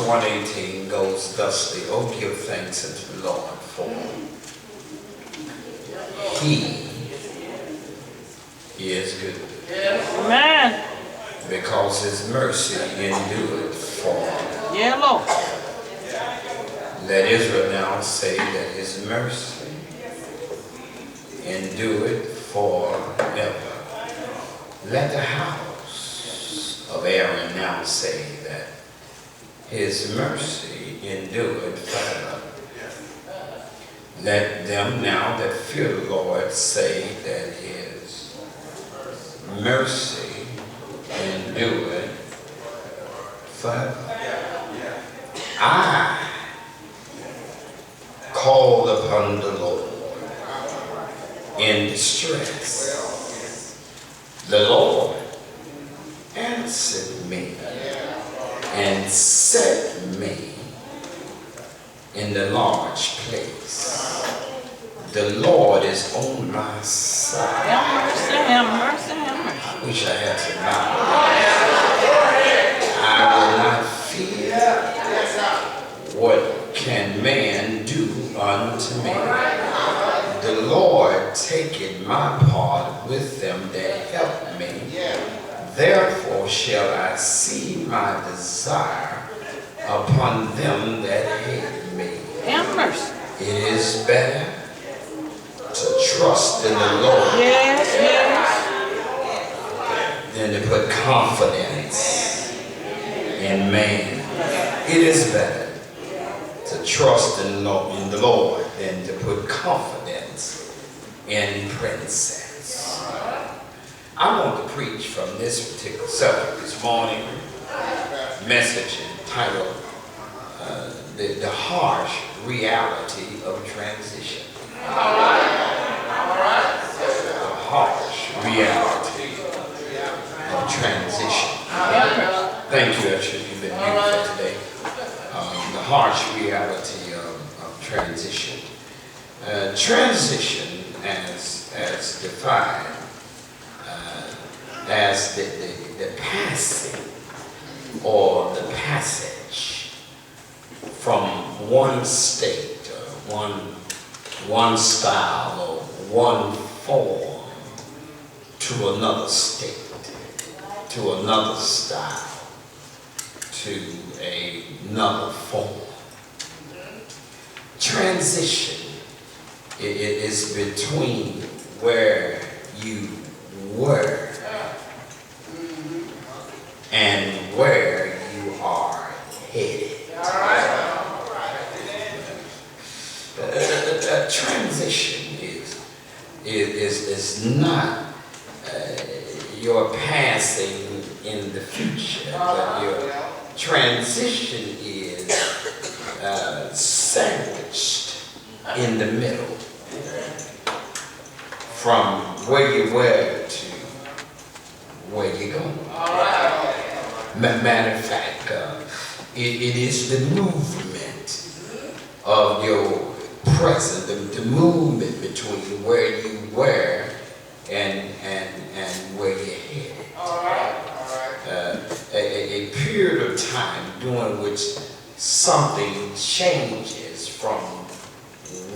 1:18 goes thusly, "Oh, give thanks unto the Lord, for He is good." Amen. Because His mercy endureth for. Yeah, Lord. Let Israel now say that His mercy endureth forever. Let the house of Aaron now say that His mercy endureth forever. Let them now that fear the Lord say that His mercy endureth forever. I called upon the Lord in distress. The Lord answered me and set me in the large place. The Lord is on my side. Have mercy, have mercy, have mercy. I wish I had some knowledge. I will not fear. What can man do unto me? The Lord taketh my part with them that help me. Therefore shall I see my desire upon them that hate me. Have mercy. It is better to trust in the Lord Yes, yes. than to put confidence in man. It is better to trust in the Lord than to put confidence in princess. I want to preach from this particular subject this morning. Message entitled the harsh reality of transition. The harsh reality of transition. Thank you, Usher. You've been beautiful today. The harsh reality of transition. Transition as defined as the passing or the passage from one state or one style or one form to another state, to another style, to another form. Transition it is between where you were and where you are headed. Transition is not your passing in the future, but your transition is sandwiched in the middle from where you were to where you're going. Matter of fact, it is the movement of your present, the movement between where you were and where you're headed. A period of time during which something changes from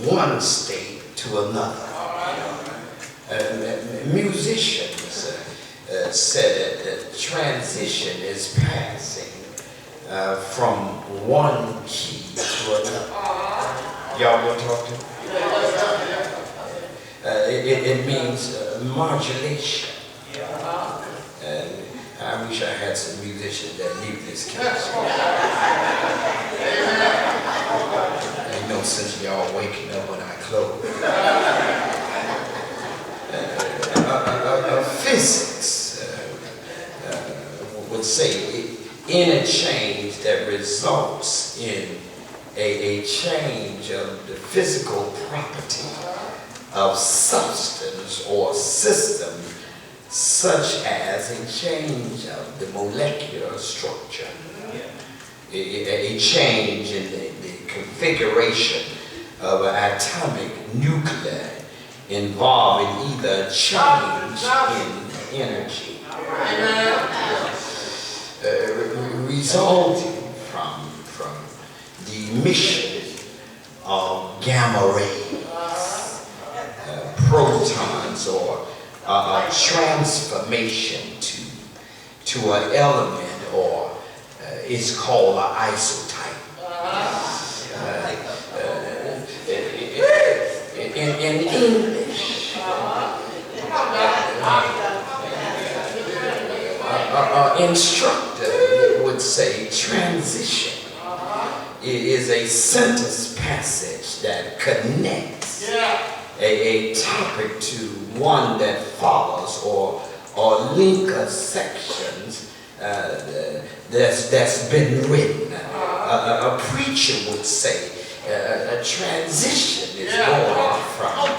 one state to another. Musicians said that transition is passing from one key to another. Y'all will talk to me? It means modulation. I wish I had some musicians that knew this case. Ain't no sense in y'all waking up when I close. Physics would say interchange that results in a change of the physical property of substance or system, such as a change of the molecular structure, a change in the configuration of an atomic nuclei involving either change in energy resulting from from the emission of gamma rays, protons, or a transformation to an element, or it's called an isotype. In English, instructor would say transition is a sentence passage that connects a topic to one that follows, or link of sections that's been written. A preacher would say a transition is going from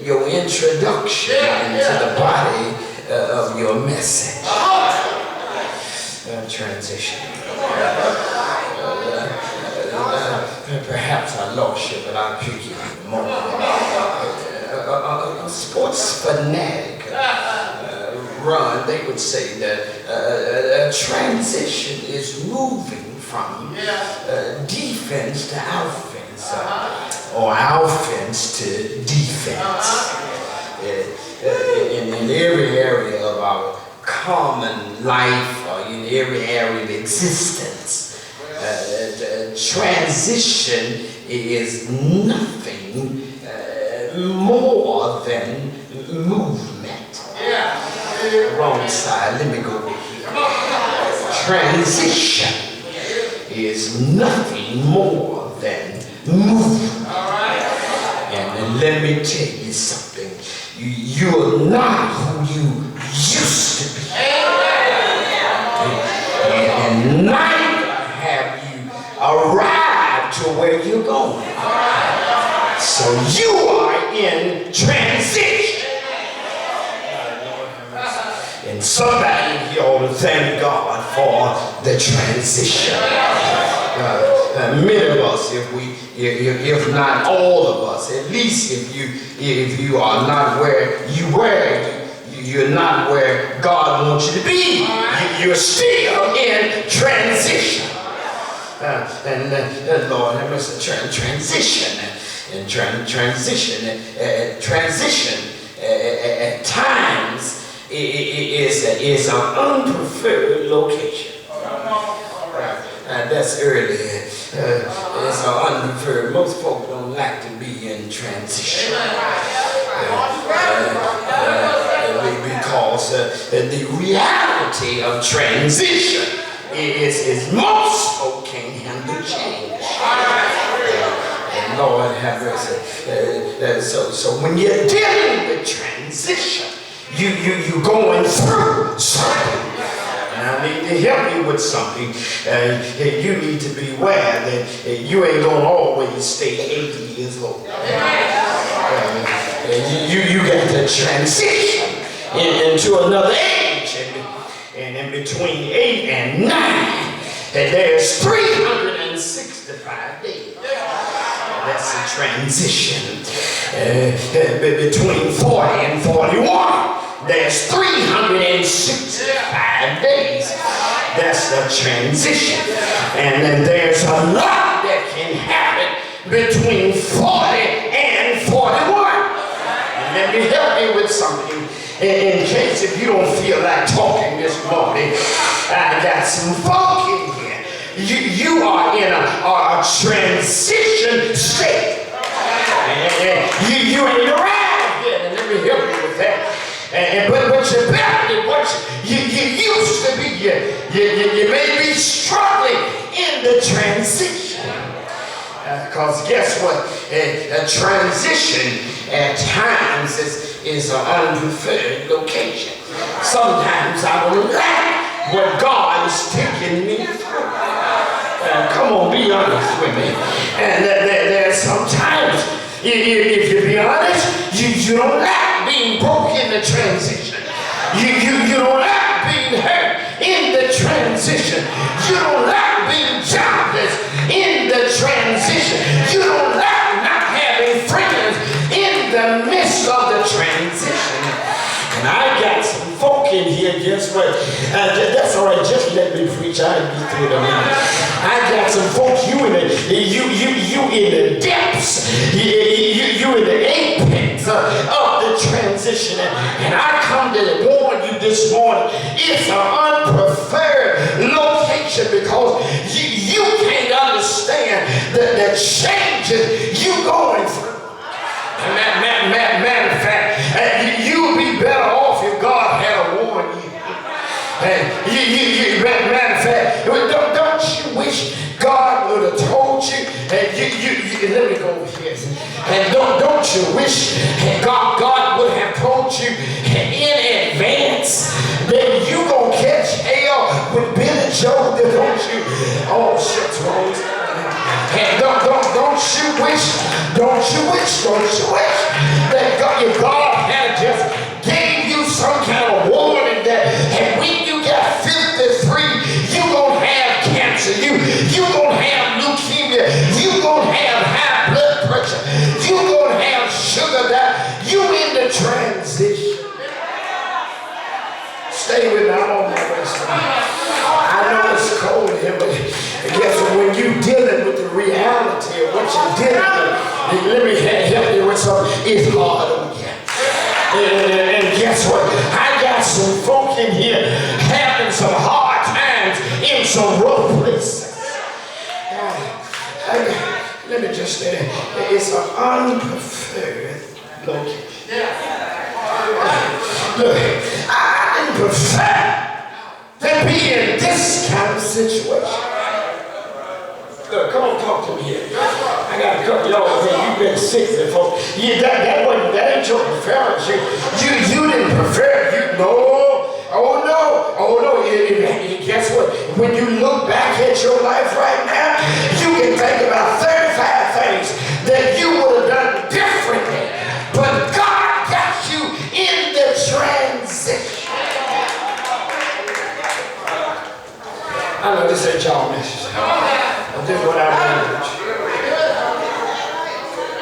your introduction into the body of your message. Transition. Perhaps I lost you, but I'll pick you up in a moment. A sports fanatic run, they would say that a transition is moving from defense to offense, or offense to defense. In every area of our common life, or in every area of existence, transition is nothing more than movement. Wrong side, let me go over here. Transition is nothing more than movement. And let me tell you something. You're not who you used to be. And neither have you arrived to where you're going. So you are in transition. And somebody here ought to thank God for the transition. Many of us, if not all of us, at least if you are not where you were, you're not where God wants you to be. You're still in transition. And Lord, have mercy, transition. And transition at times is an unpreferred location. That's early. It's an unpreferred. Most folks don't like to be in transition. Because the reality of transition is most folk can't handle change. And Lord have mercy. So when you're dealing with transition, you're going through something. And I need to help you with something. You need to be aware that you ain't going to always stay 80 years old. You got to transition into another age. And in between 8 and 9, there's 365 days. That's a transition. Between 40 and 41, there's 365 days. That's the transition. And then there's a lot that can happen between 40 and 41. And let me help you with something. In case if you don't feel like talking this morning, I got some folk in here. You are in a transition state. You ain't arrived yet, and let me help you with that. But you're better than what you used to be. You may be struggling in the transition. Because guess what? A transition at times is an unpreferred location. Sometimes I don't like what God is taking me through. Come on, be honest with me. And there's sometimes, if you be honest, you don't like being broke in the transition. You don't like being hurt in the transition. You don't like being jobless in the transition. You don't like not having friends in the midst of the transition. And I got some folk in here, guess what? That's all right, just let me preach. I'll be through the minute. I got some You in the depths. You in the apex of the transition. And I come to warn you this morning, it's an unpreferred location because you can't understand the changes you going through. Matter of fact, you'll be better off if God had warned you. Matter of fact, don't you wish God would have told you? Let me go over here. And don't you wish God would have told you in advance that you gonna catch hell with Billy Joe? Don't you? Oh, shit's wrong. And don't you wish that God had just gave you some kind of warning that and when you got 53, you gonna have cancer, you gonna have leukemia, you gonna have high blood pressure, you gonna have sugar diabetes, you in the transition. Stay with me, I'm on my way. I know it's cold here, but guess what? When you dealing with the reality of what you're dealing with, let me help you with something. It's hard on you. And guess what? I got some folk in here having some hard times in some rough places. Let me just say, it's an unpreferred location. Look, I didn't prefer to be in this kind of situation. Look, come on, talk to me here. I got a couple of y'all here. You've been sick before. That ain't your preference. You didn't prefer. Oh no. Guess what? When you look back at your life right now, you can think about 35 things that you would have done differently. But God got you in the transition. I know this ain't y'all message. This is what I want to do.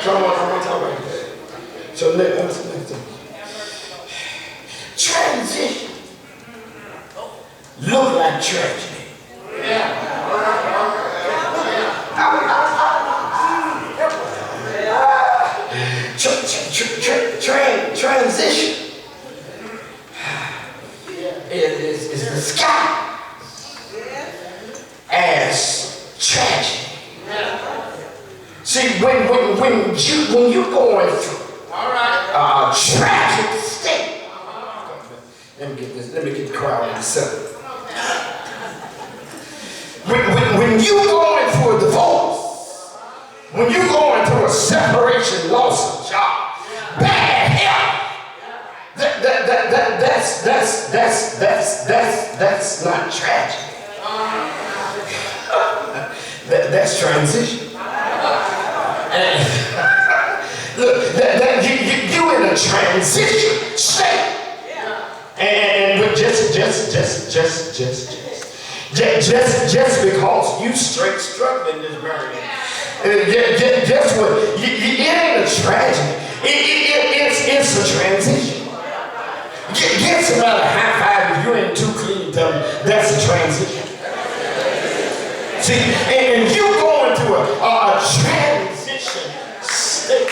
Come on, I'm going to talk about this. So let's transition look like tragedy. Transition is the sky as tragedy. See, when you're going through a tragic state, let me get the crowd in the center. When you're going through a divorce, when you're going through a separation, loss of job, bad health, that's not tragedy. That's transition. And look, you in a transition state. And just because you straight struggling this marriage, guess what? It ain't a tragedy. It's a transition. Get somebody a high five if you ain't too clean. Tell them that's a transition. See, and you going through a transition state,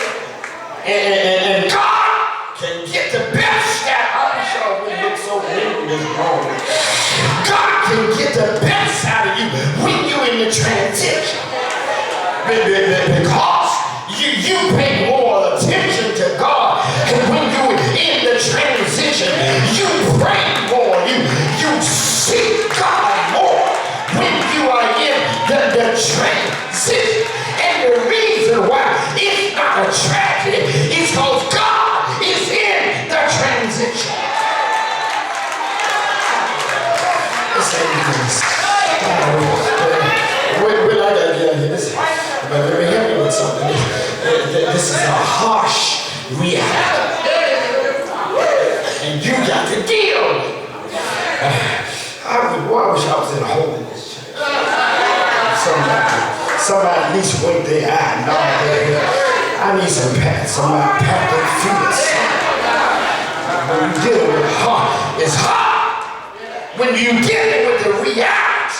and God can get the best out. I wish y'all would look so mean this morning. God can get the best out of you when you're in the transition. Because you pay more attention to God, and when you're in the transition, you pray more, you seek God more when you are in the transition. And the reason why it's not a tragedy is because God is in the transition. But let me help you with something. This is a harsh reality. And you got to deal with it. I wish I was in a hole in this church. Somebody at least wink their eye. No, I need some pat. Somebody pat their feet. When you deal with it hard, it's hard. When you dealing with the reality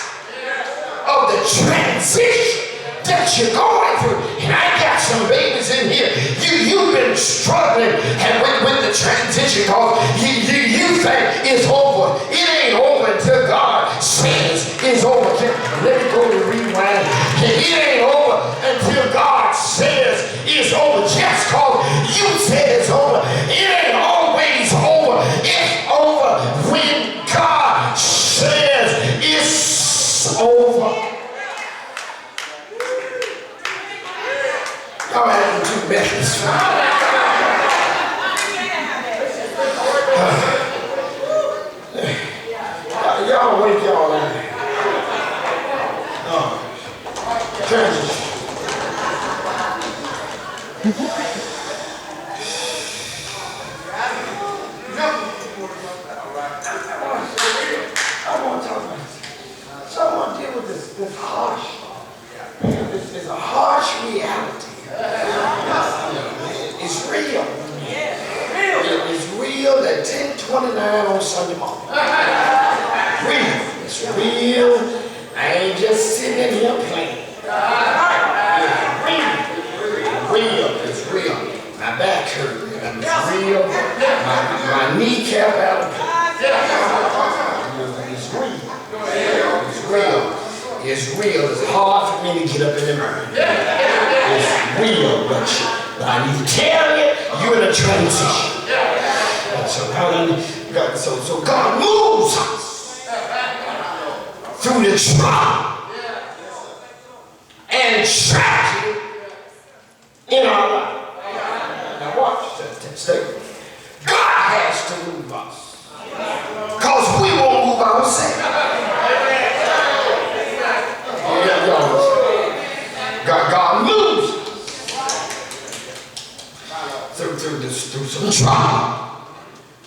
of the transition that you're going through, and I got some babies in here, you've been struggling and with the transition because you think it's over. It ain't over until God says it's over. Let me go to rewind. It ain't over until God says it's over. Just because you said it's over, it ain't always over. It's over when God says it's over. Y'all having too Memphis. Y'all wake y'all out. Transition. I want to talk about this. So I want to deal with this harsh. It's a harsh reality. It's real. It's real at 10:29 on Sunday morning. Real. It's real. I ain't just sitting in here playing. Real. It's real. My back hurt. It's real. My kneecap out of It's real. It's real. It's real. It's hard for me to get up in the morning. It's real, but I need to tell you, you're in a transition. So God moves us through the trauma and tragedy in our life. Now watch that statement. God has to move us because we won't move ourselves. God moves through some trauma.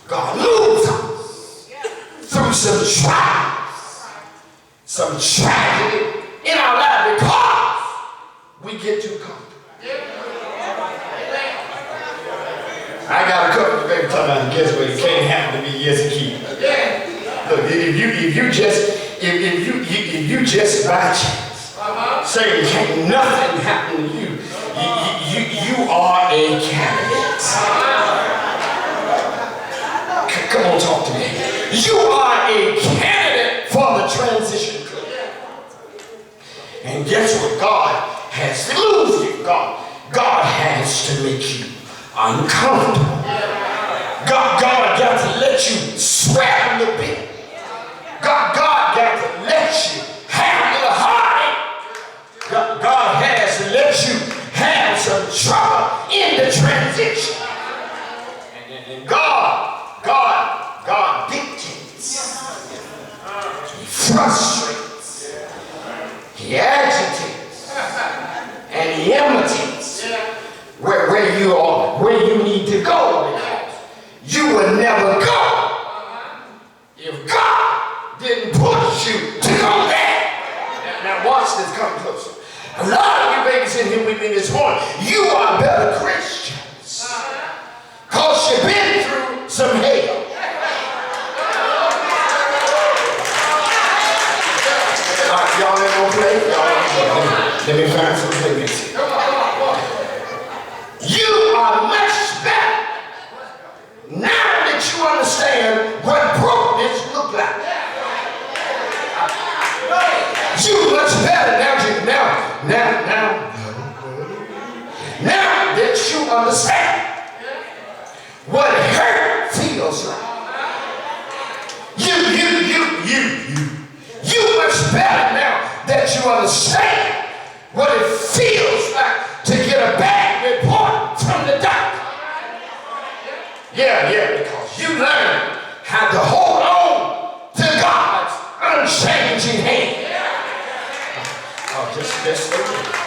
God moves us through some trials, some tragedy in our life because we get too comfortable. I got a couple of baby talking about guess what? It can't happen to me. Yes, it can. Look, if you just by chance say can't nothing happen to you, you are a candidate. Come on, talk to me. You are a candidate for the transition club. And guess what? God has to move you. God has to make you uncomfortable. God got to let you sweat a little bit. God got to let you have a little heartache. God has to let you have some trouble in the transition. And God dictates. He frustrates. He agitates. And he imitates where you are, where you need to go. You will never go if God didn't push you to go there. Now watch this, come closer. A lot of you babies in here with me this morning, you are better Christians because you've been through some hell. Y'all ain't gonna play? Let me find some playmates. You are much better now that you understand what brokenness look like. You much better now that you understand what hurt feels like. You much better now that you understand what it feels like to get a bad report from the doctor. Yeah, because you learn how to hold on to God's unchanging hand.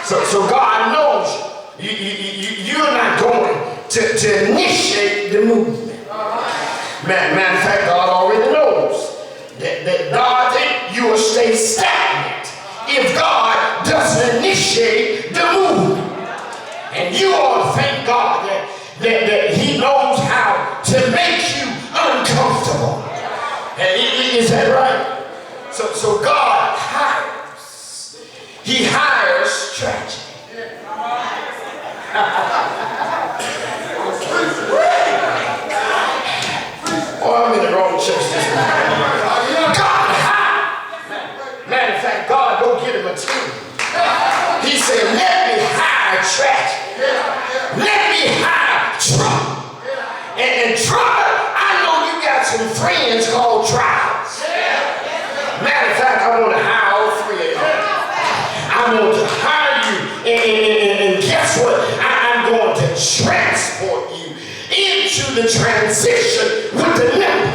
So God knows you're not going to initiate the movement. Matter of fact, God already knows that God think you will stay stagnant if God doesn't initiate the movement. And you ought to thank God that He knows how to make you uncomfortable. Is that right? So God hires. He hires tragedy. going to hire you, and guess what? I'm going to transport you into the transition with the limb.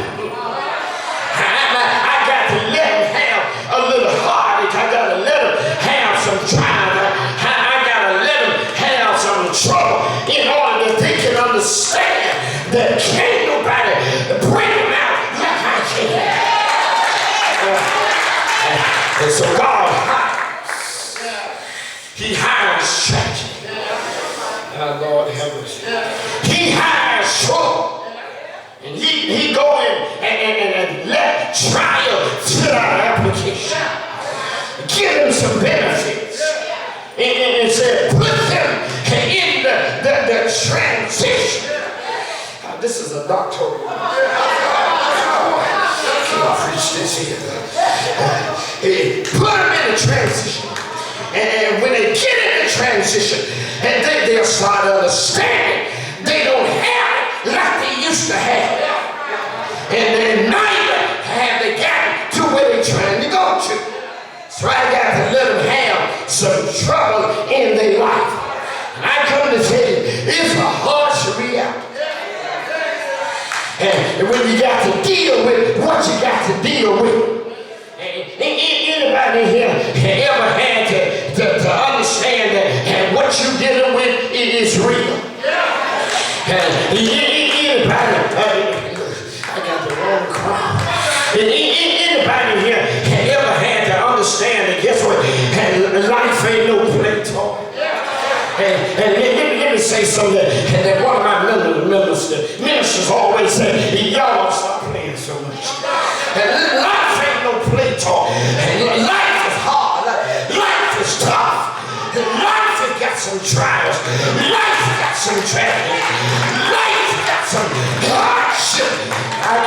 I got to let him have a little heartache. I got to let him have some trial. I got to let him have some trouble in order that they can understand that can't nobody bring him out like I can. And so God hires. He hires tragedy. Lord have mercy. He hires trouble. And he go in and let trial fill out application. Give him some benefits. And say, put them in the transition. This is a doctoral. Can't preach this here. Put them in the transition. And when they get in the transition, and they'll start understanding they don't have it like they used to have it. And then neither have they gotten to where they're trying to go to. So I got to let them have some trouble in their life. And I come to tell you, it's a harsh reality. And when you got to deal with what you got to deal with. Anybody here ever had to understand that what you're dealing with is real? Anybody, I got the wrong crowd. Anybody here ever had to understand that guess what? Life ain't no play toy. And let me say something that one of my ministers always say, y'all stop playing so much. Life ain't no play toy. Life is hard. Life is tough. Life has got some trials. Life has got some tragedy. Life has got some hardship. I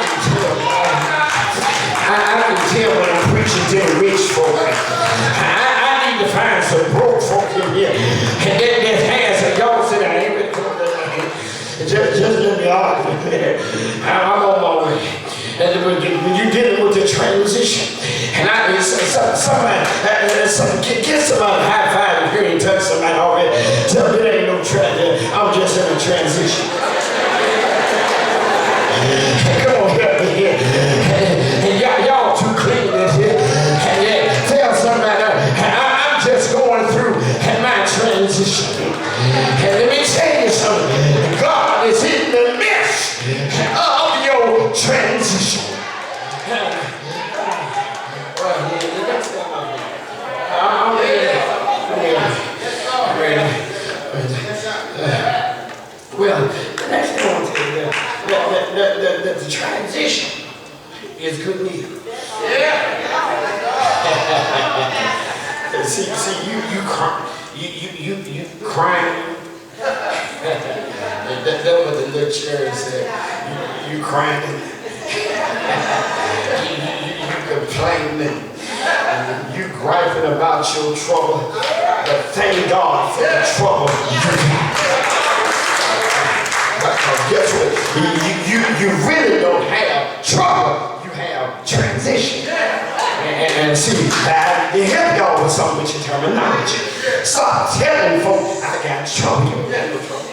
can tell when I'm preaching to the rich folk. I need to find some broke folk in here. And that has a y'all sit down. Just let me argue there. I'm on my way. And when you're dealing with the transition, and I somebody get somebody high five if you ain't touched somebody already. Tell me there ain't no tragedy. I'm just in a transition. Come on, help me here. And y'all too clean this here. And tell somebody I'm just going through my transition. And let me tell you something. God is in the midst of your transition. I'm ready. Well, the next thing I want to tell you that the transition is good news. See, you crying. That was the little chair said, you crying. You complaining. You griping about your trouble. But thank God for the trouble you have. Guess what? You really don't have trouble. You have transition. And see, they help y'all with some with your terminology. Stop telling folks, I got trouble. You got no trouble.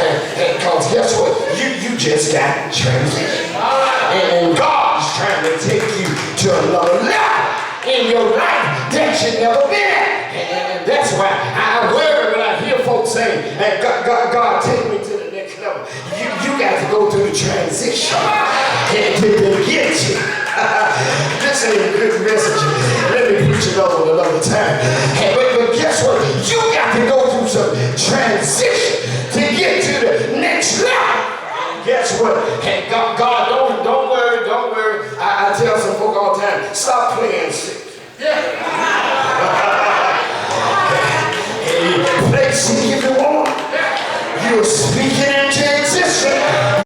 Because guess what? You just got transition. And God's trying to take you to another level in your life that you never been at. And that's why I worry when I hear folks saying, hey, God take me to the next level. You got to go through the transition and to get you. This ain't a good message. Let me preach it over another time. But guess what? You got to go through some transition to get to the next level. And guess what? Hey, God, don't worry. I tell some folk all the time, stop playing sick. Play sick if you want. You're speaking into existence.